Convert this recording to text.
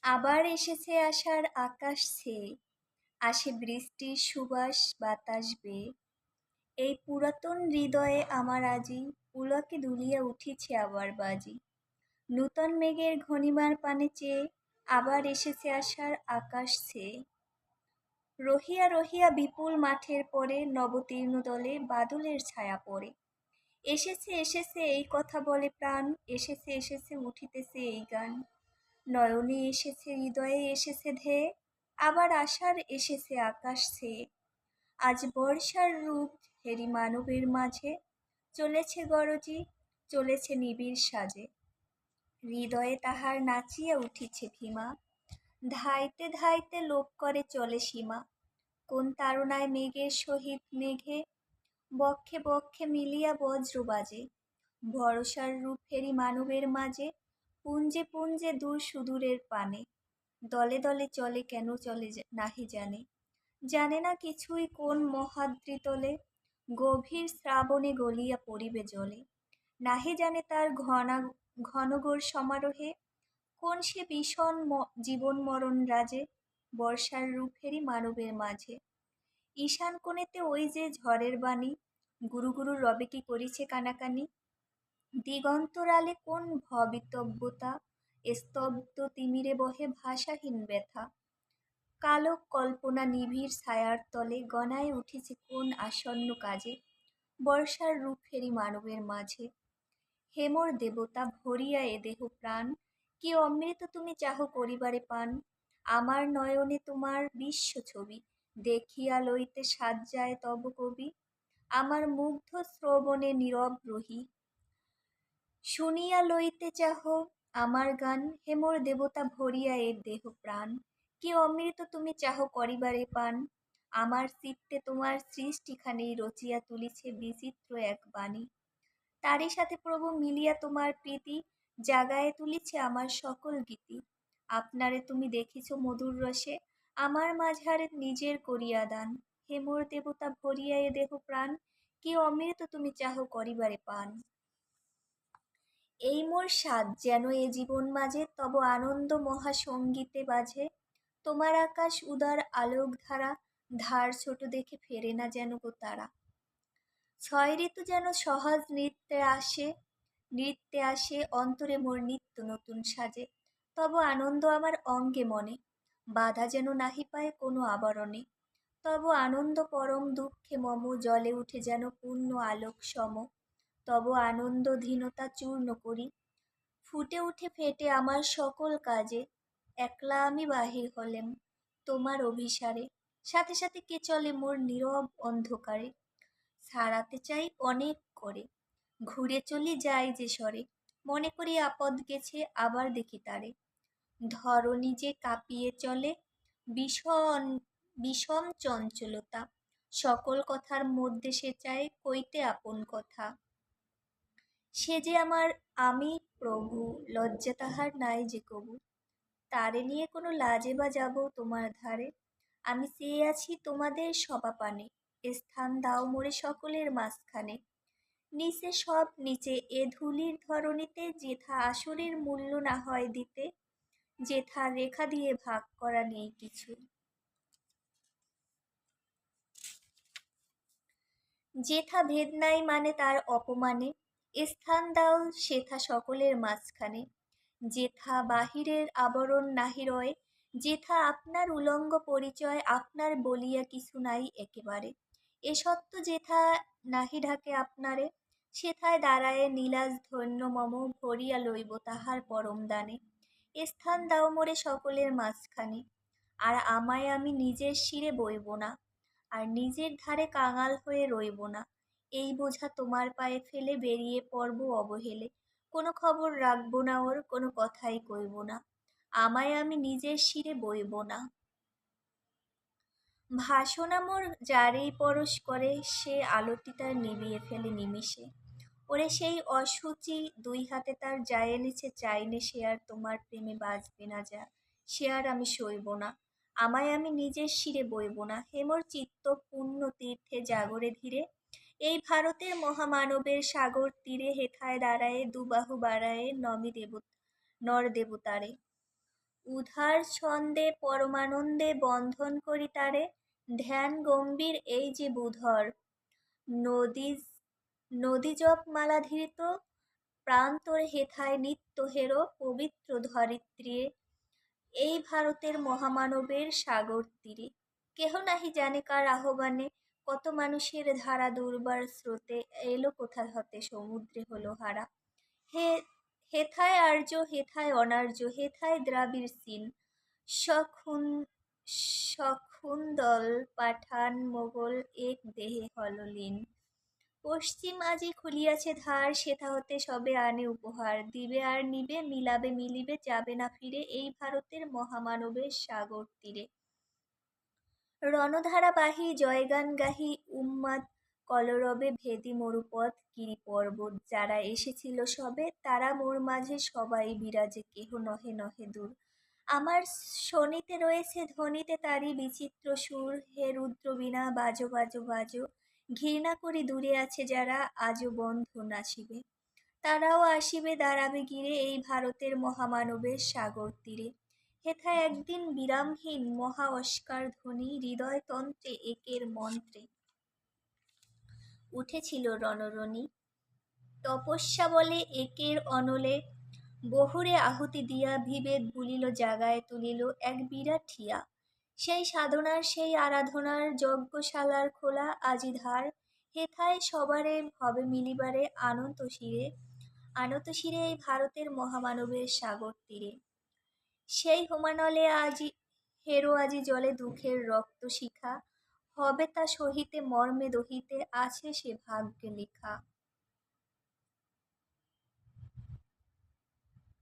আবার এসেছে আষাঢ় আকাশ ছেয়ে, আসে বৃষ্টির সুবাস বাতাস বেয়ে। এই পুরাতন হৃদয়ে আমার আজি পুলকে দুলিয়া উঠিছে আবার বাজি। নূতন মেঘের ঘনিমার পানে চেয়ে আবার এসেছে আষাঢ় আকাশ ছেয়ে। রহিয়া রহিয়া বিপুল মাঠের পরে নবতীর্ণ দলে বাদলের ছায়া পড়ে। এসেছে এসেছে এই কথা বলে প্রাণ, এসেছে এসেছে উঠিতেছে এই গান। নয়নে এসেছে হৃদয়ে এসেছে ধেয়ে, আবার আষাঢ় এসেছে আকাশ ছেয়ে। আজ বর্ষার রূপ হেরি মানবের মাঝে, চলেছে গরজি চলেছে নিবিড় সাজে। হৃদয়ে তাহার নাচিয়া উঠিছে ভীমা, ধাইতে ধাইতে লোপ করে চলে সীমা। কোন তাড়নায় মেঘের সহিত মেঘে, বক্ষে বক্ষে মিলিয়া বজ্র বাজে। ভরসার রূপ ফেরি মানবের মাঝে, পুঞ্জে পুঞ্জে দূর সুদূরের পানে। দলে দলে চলে কেন চলে নাহি জানে, জানে না কিছুই কোন মহাদ্রিতলে গভীর শ্রাবণে গলিয়া পড়িবে জলে। নাহি জানে তার ঘনঘোর সমারোহে কোন সে ভীষণ জীবন মরণ রাজে। বর্ষার রূপ ফেরি মানবের মাঝে, ঈশান কোণেতে ওই যে ঝড়ের বাণী, গুরু গুরু রবে কি করিছে কানাকানি। দিগন্তরালে কোন ভবিতব্যতা, স্তব্ধ তিমিরে বহে ভাষাহীন ব্যথা। কালো কল্পনা নিবিড় ছায়ার তলে গনায় উঠেছে কোন আসন্ন কাজে। বর্ষার রূপ ফেরি মানবের মাঝে। হেমর দেবতা ভরিয়া এ দেহ প্রাণ, কি অমৃত তুমি চাহ করিবারে পান। আমার নয়নে তোমার বিশ্ব ছবি, দেখিয়া লইতে সাজ্জায় তব কবি। আমার মুগ্ধ শ্রবণে নীরব রহি, শুনিয়া লইতে চাহ আমার গান। হেমর দেবতা ভরিয়া এর দেহ প্রাণ, কি অমৃত তুমি চাহ করিবারে পান। আমার চিত্তে তোমার সৃষ্টিখানেই রচিয়া তুলিছে বিচিত্র এক বাণী। তারই সাথে প্রভু মিলিয়া তোমার প্রীতি, জাগায়ে তুলিছে আমার সকল গীতি। আপনারে তুমি দেখিছ মধুর রসে, আমার মাঝারে নিজের করিয়া দান। হেমর দেবতা ভরিয়া এ দেহ প্রাণ, কি অমৃত তুমি চাহ করিবারে পান। এই মোর সাধ যেন এ জীবন মাঝে তব আনন্দ মহাসঙ্গীতে বাজে। তোমার আকাশ উদার আলোক ধারা, ধার ছোট দেখে ফেরে না যেন গো তারা। ছয় ঋতু যেন সহজ নৃত্যে আসে অন্তরে মোর নিত্য নতুন সাজে। তব আনন্দ আমার অঙ্গে মনে, বাধা যেন নাহি পায় কোনো আবরণে। তব আনন্দ পরম দুঃখে মম, জ্বলে উঠে যেন পূর্ণ আলোক সম। তব আনন্দ ধীনতা চূর্ণ করি, ফুটে উঠে ফেটে আমার সকল কাজে। একলা আমি বাহির হলেম তোমার অভিসারে, সাথে সাথে কে চলে মোর নীরব অন্ধকারে। ছাড়াতে চাই অনেক করে, ঘুরে চলি যাই যে সরে। মনে করি আপদ গেছে আবার দেখি তারে। ধরণী যে কাঁপিয়ে চলে, বিষণ বিষম চঞ্চলতা। সকল কথার মধ্যে সে চায় কইতে আপন কথা। সে যে আমার আমি প্রভু, লজ্জা তাহার নাই যে কবু। তারে নিয়ে কোনো লাজে বা যাব তোমার ধারে, আমি চেয়ে আছি তোমাদের সবাপানে। স্থান দাও মোরে সকলের মাঝখানে। নিচে সব নিচে এ ধূলির ধরণীতে, যেথা আসলের মূল্য না হয় দিতে, যেথা রেখা দিয়ে ভাগ করা নেই কিছু। যেথা ভেদ নাই মানে তার অপমানে, স্থান দাও সেথা সকলের মাঝখানে। যেথা বাহিরের আবরণ নাহি রয়, যেথা আপনার উলঙ্গ পরিচয়, আপনার বলিয়া কিছু নাই একেবারে। এ সত্য যেথা নাহি ঢাকে আপনারে, সেথায় দাঁড়ায় নীলাজ ধন্য মম, ভরিয়া লইব তাহার পরম দানে। স্থান দাও মোরে সকলের মাঝখানে, আর আমায় আমি নিজের শিরে বইব না, আর নিজের ধারে কাঙাল হয়ে রইব না। এই বোঝা তোমার পায়ে ফেলে বেরিয়ে পড়ব অবহেলে, কোনো খবর রাখবো না ওর, কোনো কথাই কইব না। আমায় আমি নিজের শিরে বইব না। ভাসনা মোর যারেই পরশ করে, সে আলোটি তার নিভিয়ে ফেলে নিমিষে। ওরে সেই অসুচি দুই হাতে তার যা এনেছে চাইনে, সে আর তোমার প্রেমে বাঁচবে না যা, সে আর আমি সইব না। আমায় আমি নিজের শিরে বইব না। হেমর চিত্ত পুণ্য তীর্থে জাগরে ধীরে, এই ভারতের মহামানবের সাগর তীরে, হেথায় দাঁড়ায়ে দুবাহু বাড়ায়ে নর দেবতারে। উধার ছন্দে পরমানন্দে বন্ধন করি তারে, ধ্যান গম্ভীর এই যে বুধর। নদী নদী জপ মালাধৃত, প্রান্তর হেথায় নিত্য হেরো পবিত্র ধরিত্রী, এই ভারতের মহামানবের সাগর তীরে। কেহ নাহি জানে কার আহ্বানে, কত মানুষের ধারা দুর্বার স্রোতে এলো কোথা হতে সমুদ্রে হলো হারা। হে হেথায় আর্য হেথায় অনার্য, হেথায় দ্রাবিড় চীন, সখুন সখুন্দল পাঠান মোগল এক দেহে হল লীন। পশ্চিম আজি খুলিয়াছে দ্বার, সেথা হতে সবে আনে উপহার, দিবে আর নিবে মিলাবে মিলিবে যাবে না ফিরে, এই ভারতের মহামানবের সাগর তীরে। রণধারা বাহি জয়গান গাহি, উন্মাদ কলরবে ভেদি মরুপথ গিরি পর্বত, যারা এসেছিল সবে তারা মোর মাঝে সবাই বিরাজে, কেহ নহে নহে দূর। আমার শোনিতে রয়েছে ধ্বনিতে তারি বিচিত্র সুর, হে রুদ্র বীণা বাজো বাজো বাজো, ঘৃণা করি দূরে আছে যারা আজও বন্ধু নাচিবে, তারাও আসিবে দাঁড়াবে গিরে এই ভারতের মহামানবের সাগর তীরে। হেথায় একদিন বিরামহীন মহা অস্কার ধ্বনি, হৃদয়তন্ত্রে একের মন্ত্রে উঠেছিল রণরণী। তপস্যা বলে একের অনলে, বহুরে আহুতি দিয়া বিভেদ ভুলিল জাগায় তুলিল এক বিরাট হিয়া। সেই সাধনার সেই আরাধনার যজ্ঞশালার খোলা আজি ধার, হেথায় সবারে হবে মিলিবারে আনত শিরে এই ভারতের মহামানবের সাগর তীরে। সেই হোমানলে আজি হেরো আজি জলে দুঃখের রক্ত শিখা, হবে তা সহিতে মর্মে দহিতে আছে সে ভাগ্যে লেখা।